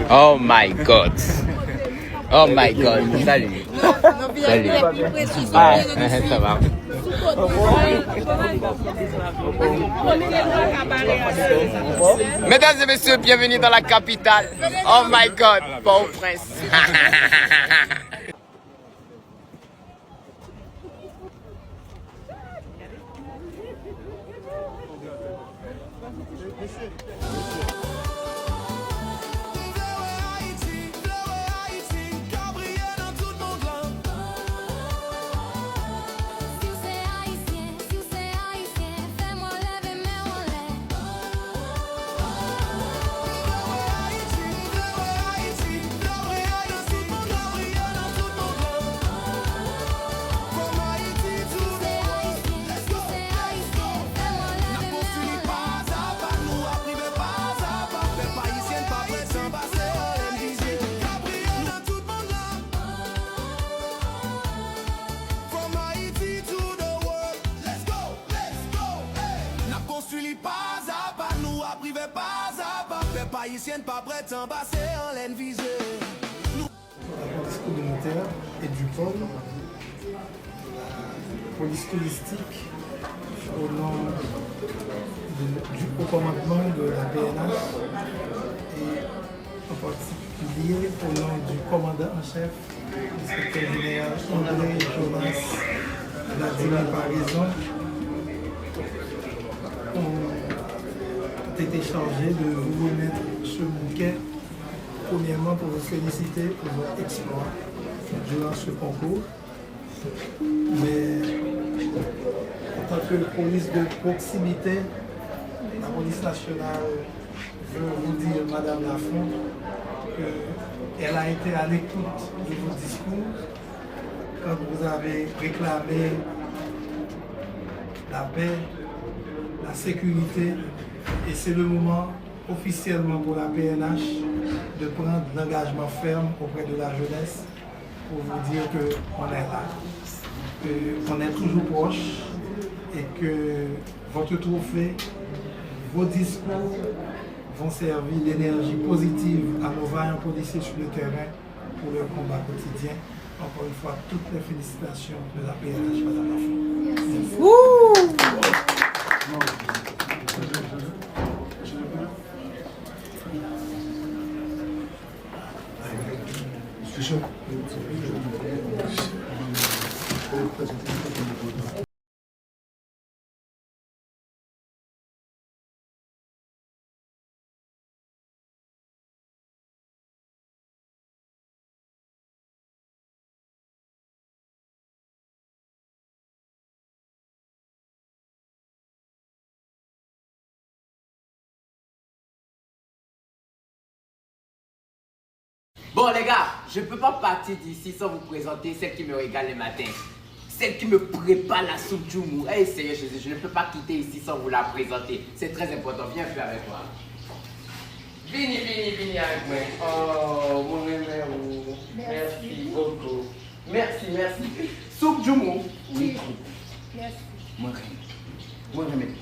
Oh my God. Oh my God. Salut. Salut. Ah, ça va. Mesdames et messieurs, bienvenue dans la capitale. Oh my God, Port-au-Prince. Haïtienne pas prête à passer en laine visée. La police communautaire et du pôle, la police touristique au nom du commandement de la PNH et en particulier au nom du commandant en chef, l'inspecteur général André Jonas Vladimir Paraison, ont été chargés de vous remettre ce bouquet, premièrement pour vous féliciter pour votre exploit durant ce concours. Mais en tant que police de proximité, la police nationale veut vous dire, Madame Lafont, qu'elle a été à l'écoute de vos discours quand vous avez réclamé la paix, la sécurité, et c'est le moment officiellement pour la PNH de prendre l'engagement ferme auprès de la jeunesse pour vous dire qu'on est là, qu'on est toujours proche et que votre trophée, vos discours vont servir d'énergie positive à nos vaillants policiers sur le terrain pour leur combat quotidien. Encore une fois, toutes les félicitations de la PNH, Madame Lafont. Bon les gars, je ne peux pas partir d'ici sans vous présenter celle qui me régale le matin. Celle qui me prépare la soupe Djoumou. Hey, sérieux, je ne peux pas quitter ici sans vous la présenter. C'est très important. Viens faire avec moi. Vini avec moi. Oh, mon numéro. Merci beaucoup. Merci. Soupe Djoumou. Oui. Merci. Moi,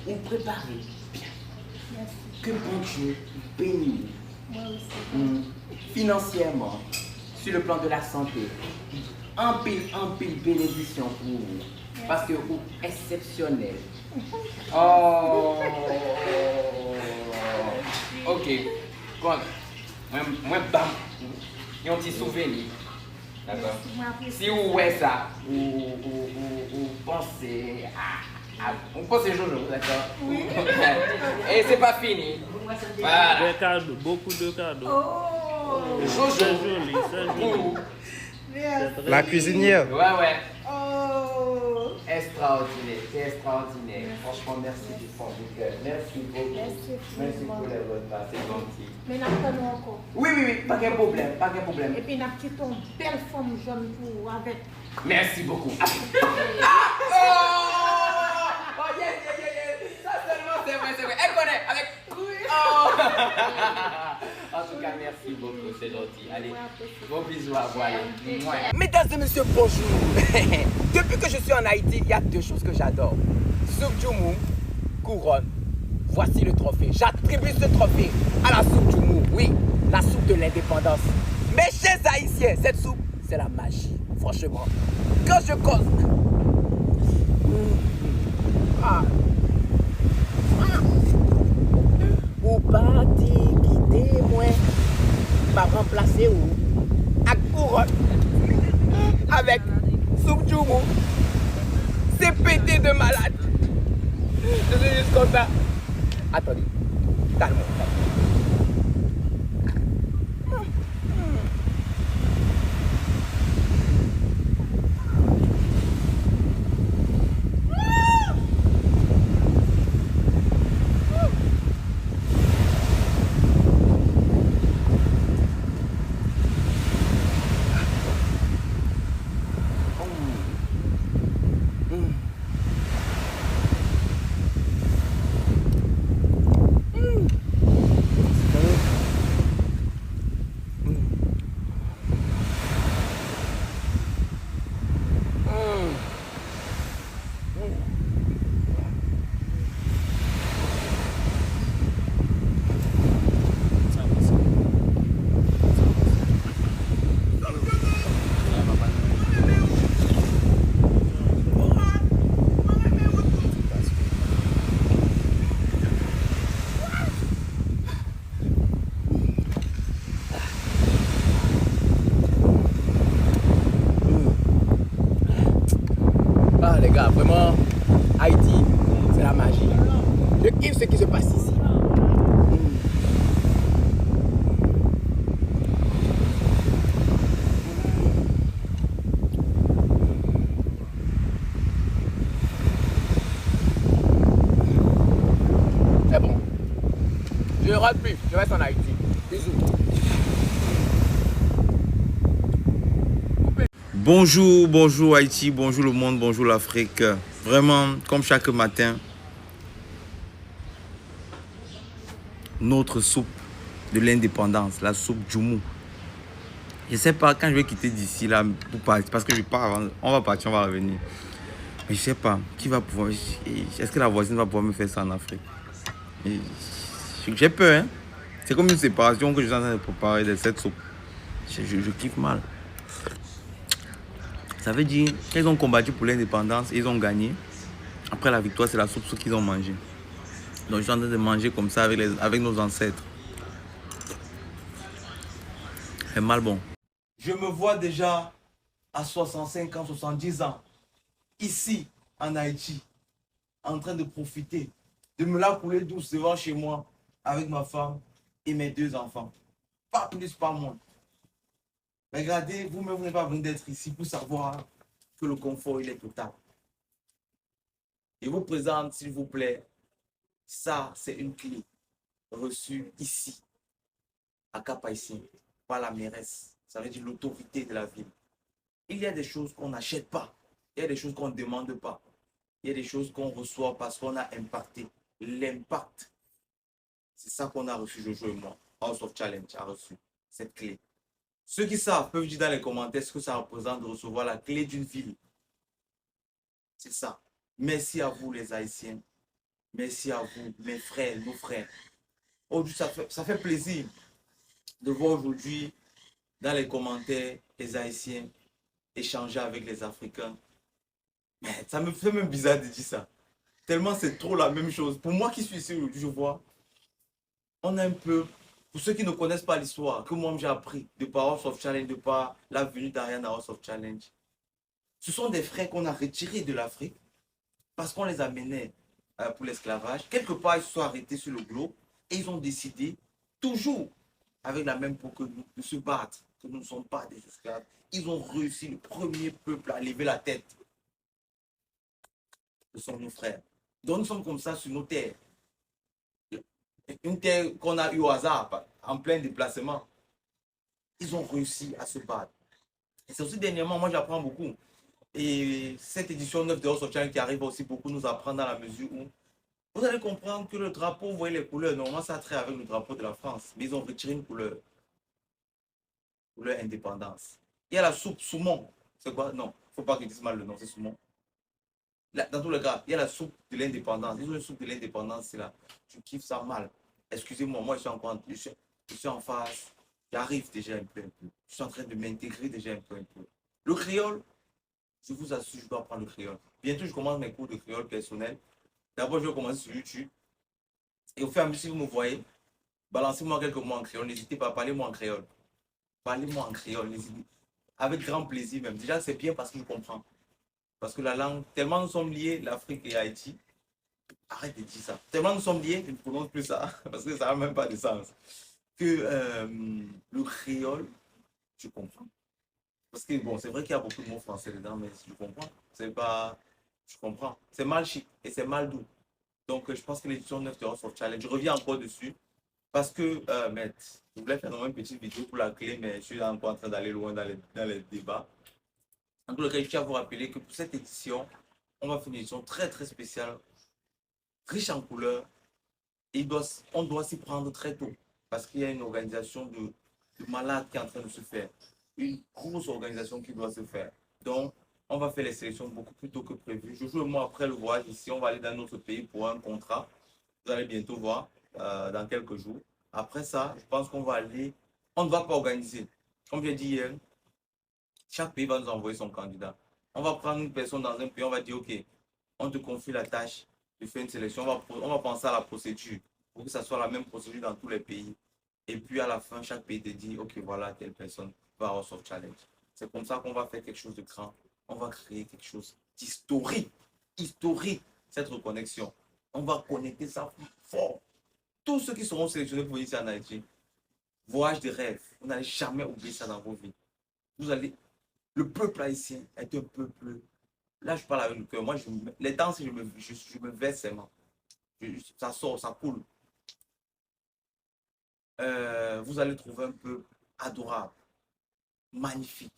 vous préparez bien. Merci. Que bon Dieu bénisse. Moi aussi. Financièrement, sur le plan de la santé, en pile bénédiction pour vous. Parce que vous exceptionnel. Oh. Ok. Bon. Moi, bam. Il y a un petit souvenir. D'accord. Si vous voyez ça, vous pensez à. On pense Jojo, d'accord? Oui. Et c'est pas fini. Voilà. Des cadeaux, beaucoup de cadeaux. Oh. Jojo. C'est joli, c'est joli. Merci. La cuisinière. Ouais. Oh. Extraordinaire, c'est extraordinaire. Franchement, merci du fond du cœur. Merci beaucoup. Merci pour les repas, c'est gentil. Mais n'apprenons encore. Oui, pas de problème. Et puis n'appliquons une belle forme jaune pour avec. Merci beaucoup. Oh, yes. Ça seulement, c'est vrai. Elle connaît avec. Oh. En tout cas, merci beaucoup, c'est gentil. Allez, gros bisous à vous. Allez. Mesdames et messieurs, bonjour. Depuis que je suis en Haïti, il y a deux choses que j'adore. Soupe Djoumou, couronne. Voici le trophée. J'attribue ce trophée à la soupe Djoumou. Oui, la soupe de l'indépendance. Mes chers Haïtiens, cette soupe, c'est la magie. Franchement, quand je cause... Ah. Ou parti quitter moi, m'a remplacé où? À couronne. Avec soupe Djoumou. C'est pété de malade. Je suis juste comme ça. Attendez. Calme-moi. Ah les gars, vraiment, Haïti, c'est la magie. Je kiffe ce qui se passe ici. C'est bon. Je ne rentre plus, je reste en Haïti. Bisous. Bonjour, bonjour Haïti, bonjour le monde, bonjour l'Afrique. Vraiment, comme chaque matin, notre soupe de l'indépendance, la soupe Djoumou. Je ne sais pas quand je vais quitter d'ici là pour partir, parce que je pars avant, on va partir, on va revenir. Mais je ne sais pas, qui va pouvoir, est-ce que la voisine va pouvoir me faire ça en Afrique? J'ai peur, hein. C'est comme une séparation que je suis en train de préparer de cette soupe. Je kiffe mal. Ça veut dire qu'ils ont combattu pour l'indépendance, ils ont gagné. Après la victoire, c'est la soupe qu'ils ont mangé. Donc je suis en train de manger comme ça avec nos ancêtres. C'est mal bon. Je me vois déjà à 65 ans, 70 ans, ici en Haïti, en train de profiter, de me la couler douce devant chez moi, avec ma femme et mes 2 enfants. Pas plus, pas moins. Regardez, vous-même, vous n'êtes pas venu d'être ici pour savoir que le confort, il est total. Je vous présente, s'il vous plaît, ça, c'est une clé reçue ici, à Cap-Haïtien, par la mairesse. Ça veut dire l'autorité de la ville. Il y a des choses qu'on n'achète pas. Il y a des choses qu'on ne demande pas. Il y a des choses qu'on reçoit parce qu'on a impacté. L'impact, c'est ça qu'on a reçu, Jojo et moi. House of Challenge a reçu cette clé. Ceux qui savent peuvent dire dans les commentaires ce que ça représente de recevoir la clé d'une ville. C'est ça. Merci à vous les Haïtiens. Merci à vous, mes frères, nos frères. Aujourd'hui, ça fait plaisir de voir aujourd'hui dans les commentaires les Haïtiens échanger avec les Africains. Mais ça me fait même bizarre de dire ça. Tellement c'est trop la même chose. Pour moi qui suis ici aujourd'hui, je vois, on a un peu... Pour ceux qui ne connaissent pas l'histoire, que moi j'ai appris de par House of Challenge, de par la venue d'Ariane à House of Challenge, ce sont des frères qu'on a retirés de l'Afrique parce qu'on les amenait pour l'esclavage. Quelque part, ils se sont arrêtés sur le globe et ils ont décidé, toujours avec la même peau que nous, de se battre, que nous ne sommes pas des esclaves. Ils ont réussi, le premier peuple à lever la tête. Ce sont nos frères. Donc nous sommes comme ça sur nos terres. Une terre qu'on a eu au hasard, en plein déplacement. Ils ont réussi à se battre. Et c'est aussi dernièrement, moi j'apprends beaucoup. Et cette édition 9 de House of Challenge qui arrive aussi beaucoup nous apprendre dans la mesure où vous allez comprendre que le drapeau, vous voyez les couleurs, normalement ça a trait avec le drapeau de la France. Mais ils ont retiré une couleur. Couleur indépendance. Il y a la soupe saumon. C'est quoi? Non, il ne faut pas que je dise mal le nom, c'est saumon. Dans tous les cas, il y a la soupe de l'indépendance. Ils ont une soupe de l'indépendance, c'est là. Tu kiffes ça mal. Excusez-moi, moi, je suis en phase. J'arrive déjà un peu, un peu. Je suis en train de m'intégrer déjà un peu, un peu. Le créole, je vous assure, je dois apprendre le créole. Bientôt, je commence mes cours de créole personnel. D'abord, je vais commencer sur YouTube. Et au fur et à mesure, si vous me voyez, balancez-moi quelques mots en créole. N'hésitez pas, parlez-moi en créole. Parlez-moi en créole, n'hésitez. Avec grand plaisir même. Déjà, c'est bien parce que je comprends. Parce que la langue, tellement nous sommes liés, l'Afrique et Haïti. Arrête de dire ça. Tellement nous sommes liés, je ne prononce plus ça, parce que ça n'a même pas de sens. Que le créole, je comprends. Parce que bon, c'est vrai qu'il y a beaucoup de mots français dedans, mais je comprends. C'est pas. Je comprends. C'est mal chic et c'est mal doux. Donc, je pense que l'édition 9 de sur Challenge, je reviens encore dessus. Parce que, je voulais faire une petite vidéo pour la clé, mais je suis encore en train d'aller loin dans les débats. En tout cas, je tiens à vous rappeler que pour cette édition, on va faire une édition très très spéciale, riche en couleurs. Et on doit s'y prendre très tôt. Parce qu'il y a une organisation de malades qui est en train de se faire. Une grosse organisation qui doit se faire. Donc, on va faire les sélections beaucoup plus tôt que prévu. Je joue le mois après le voyage ici. On va aller dans notre pays pour un contrat. Vous allez bientôt voir dans quelques jours. Après ça, je pense qu'on va aller. On ne va pas organiser. Comme j'ai dit hier, chaque pays va nous envoyer son candidat. On va prendre une personne dans un pays, on va dire, OK, on te confie la tâche de faire une sélection. On va penser à la procédure pour que ça soit la même procédure dans tous les pays. Et puis à la fin, chaque pays te dit, OK, voilà, telle personne va au Soft Challenge. C'est comme ça qu'on va faire quelque chose de grand. On va créer quelque chose d'historique. Historique, cette reconnexion. On va connecter ça fort. Tous ceux qui seront sélectionnés pour venir ici en Haïti, voyage de rêve. Vous n'allez jamais oublier ça dans vos vies. Vous allez. Le peuple haïtien est un peuple. Là, je parle avec le cœur. Moi, les danses, je me verse seulement. Ça sort, ça coule. Vous allez trouver un peuple adorable, magnifique.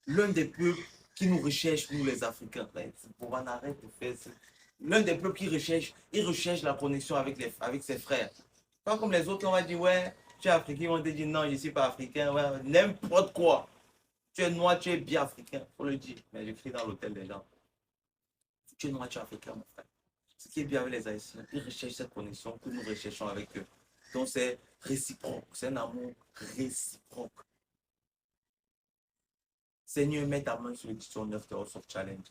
L'un des peuples qui nous recherche, nous les Africains. Pour en arrêter de faire ça. L'un des peuples qui recherche, il recherche la connexion avec ses frères. Pas comme les autres, on va dire, ouais, tu es africain, on te dit non, je ne suis pas africain, ouais, n'importe quoi. Tu es noir, tu es bien africain, il faut le dire. Mais j'écris dans l'hôtel des gens. Tu es noir, tu es africain, mon frère. Ce qui est bien avec les Haïtiens, ils recherchent cette connexion que nous recherchons avec eux. Donc c'est réciproque, c'est un amour réciproque. Seigneur, mets ta main sur l'édition 9 de Soft Challenge.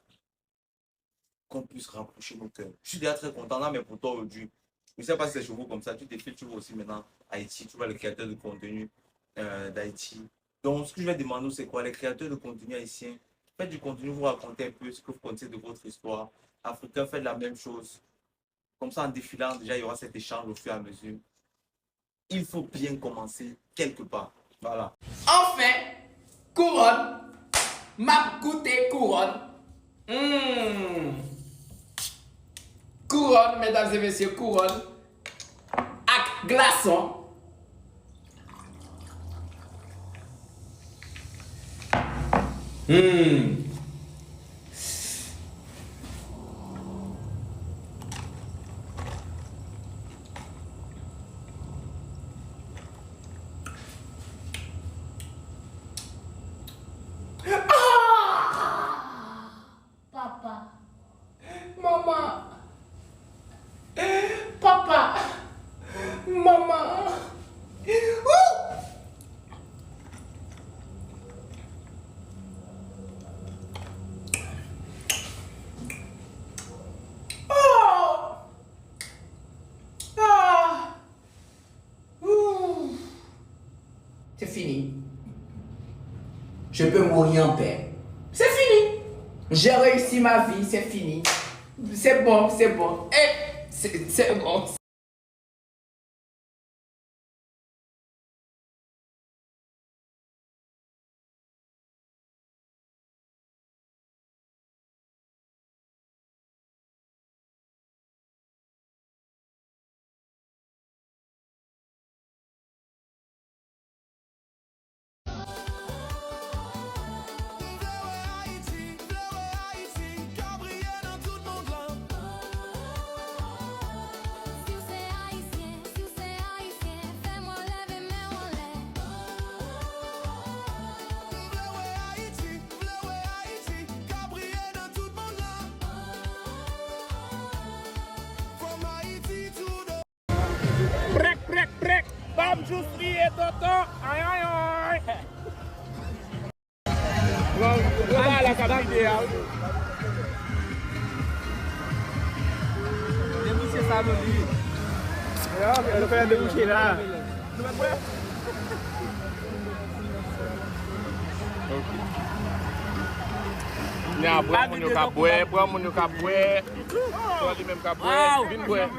Qu'on puisse rapprocher nos cœurs. Je suis déjà très content, là, mais pour toi aujourd'hui, je ne sais pas si c'est chez vous comme ça, tu défiles, tu vois aussi maintenant Haïti, tu vois le créateur de contenu d'Haïti. Donc, ce que je vais demander, c'est quoi? Les créateurs de contenu haïtiens, faites du contenu, vous racontez un peu ce que vous connaissez de votre histoire. Africains, faites la même chose. Comme ça, en défilant, déjà, il y aura cet échange au fur et à mesure. Il faut bien commencer quelque part. Voilà. Enfin, couronne. M'a goûté couronne. Couronne, mesdames et messieurs, couronne. Avec glaçon. Papa. Maman. Papa. Maman. C'est fini. Je peux mourir en paix. C'est fini. J'ai réussi ma vie, c'est fini. C'est bon, c'est bon. C'est bon. Haïti, qu'a brillé dans tout le monde là. tonton. Aïe, aïe, aïe. Voilà la cabane idéale. Déboucher ça, Loli. Elle fait déboucher là. Nya, prends mon yo ka boire, prends mon yo ka boire. Toi lui-même ka boire, vin boire.